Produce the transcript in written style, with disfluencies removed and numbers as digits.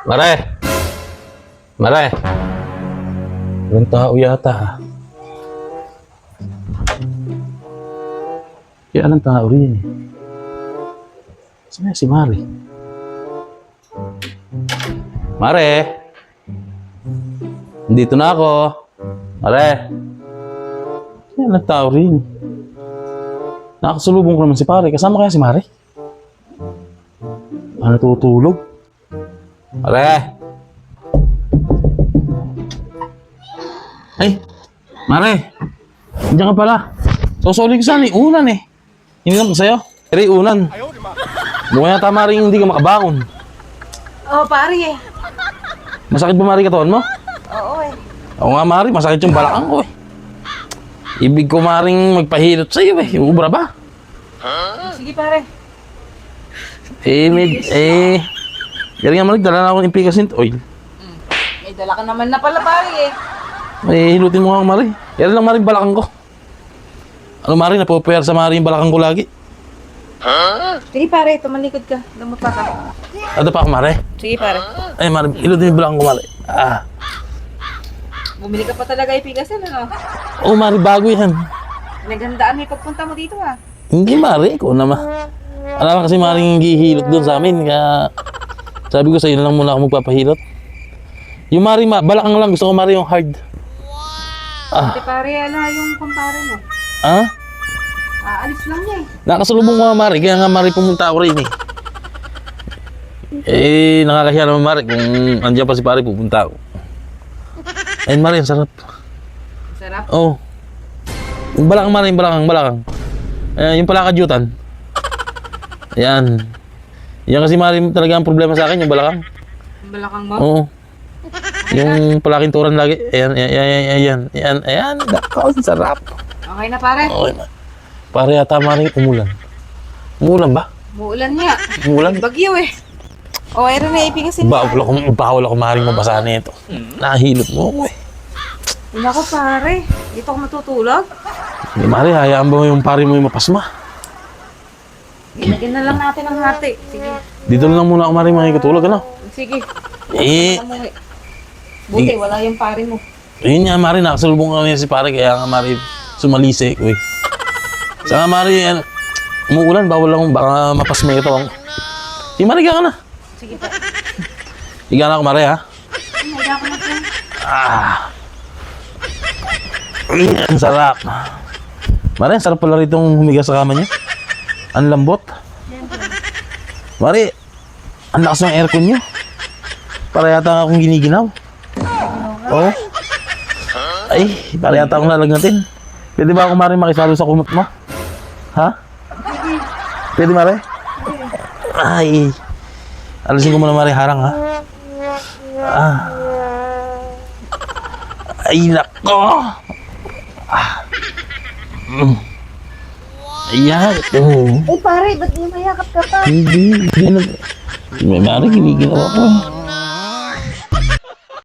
Mare! Mare! Walang tao yata ha. Kaya anong tao rin eh. Saan si Mare? Mare! Dito na ako. Mare! Kaya anong tao rin. Nakasulubong ko naman si pare. Kasama kaya si Mare? Natutulog? Mare! Ay! Mare! Diyan ka pala. Susuli ko sana unan eh. Hindi lang ko sa'yo. Pero unan. Mukha yata Mare hindi ka makabangon. Oo, pare eh. Masakit ba Mare katawan mo? Oo eh. Oo nga Mare, masakit yung balakang ko eh. Ibig ko Maring magpahilot sa'yo eh. Ubra ba? Sige pare. Gari nga Mare, dala na ako ng Impicacent oil. May dala ka naman na pala pare eh. May hilutin mo nga Mare. Yan lang Mare balakang ko. Ano Mare, napupuwer sa Mare yung balakang ko lagi. Sige pare, tumalikod ka. Damot pa ka. Ano pa ako Mare? Sige pare. Ay Mare, hilutin yung balakang ko Mare. Bumili ka pa talaga ipigasin ano? Oh Mare, bago yan. Naghandaan mo yung pagpunta mo dito ah. Hindi Mare, ikaw naman. Alam kasi Maring gihilot doon sa amin. Kaya sabi ko sa'yo na lang muna ako magpapahilot. Yung Mare, balakang lang. Gusto ko Mare yung hard. Hindi pare, ano yung kumpare mo? Aalis lang niya eh. Nakasalubong ko nga Mare. Kaya nga Mare pumunta ako rin eh. Nakakahiya naman Mare. Kung andiyan pa si pare, pupunta ako. Ayun Mare, ang sarap. Sarap. Oo. Yung balakang Mare, yung balakang. Yung palakadyutan. Ayan. Yan kasi Mare talaga ang problema sa akin, yung balakang. Ang balakang mo? Oo. Yung palakinturan lagi. Ayan. Dako, ang sarap. Okay na pare? Okay na. Pare yata Mare, umulan. Umulan ba? Muulan niya. Umulan? Bagyo eh. O, ayun na ipigasin mo. Bawal ako Mare mabasa nito. Nahilot mo ako eh. Naku pare, dito ako matutulog. Hindi Mare, hayaan mo yung pare mo yung mapasma. Ilagyan na lang natin ang hati. Sige. Dito na lang muna ako Mare makikitulog, ano? Sige. Eh, Buti, wala yung pare mo. yun nga Mare, nakasalubong kami si pare, kaya nga Mare, sumalisi ko eh. Saka Mare, umuulan, bawal lang baka mapasma ito. Di Mare, higa ka na. Sige pa. Higa na ako Mare, ha? Higa ko na po. Ang sarap. Mare, ang sarap pala rito humiga sa kama niya. Ang lambot. Mare, ang lakas ng aircon niyo. Para yata akong giniginaw. Oo. Ay, para yata akong lalagnatin. Pwede ba ako Mare makisalo sa kumot mo? Ha? Pwede Mare? Ay. Alisin ko muna Mare, harang ha. Ay, nako. Ayan. Eh pare, ba't di mayakap ka pa? Hindi na. May Mare, giniginaw ako.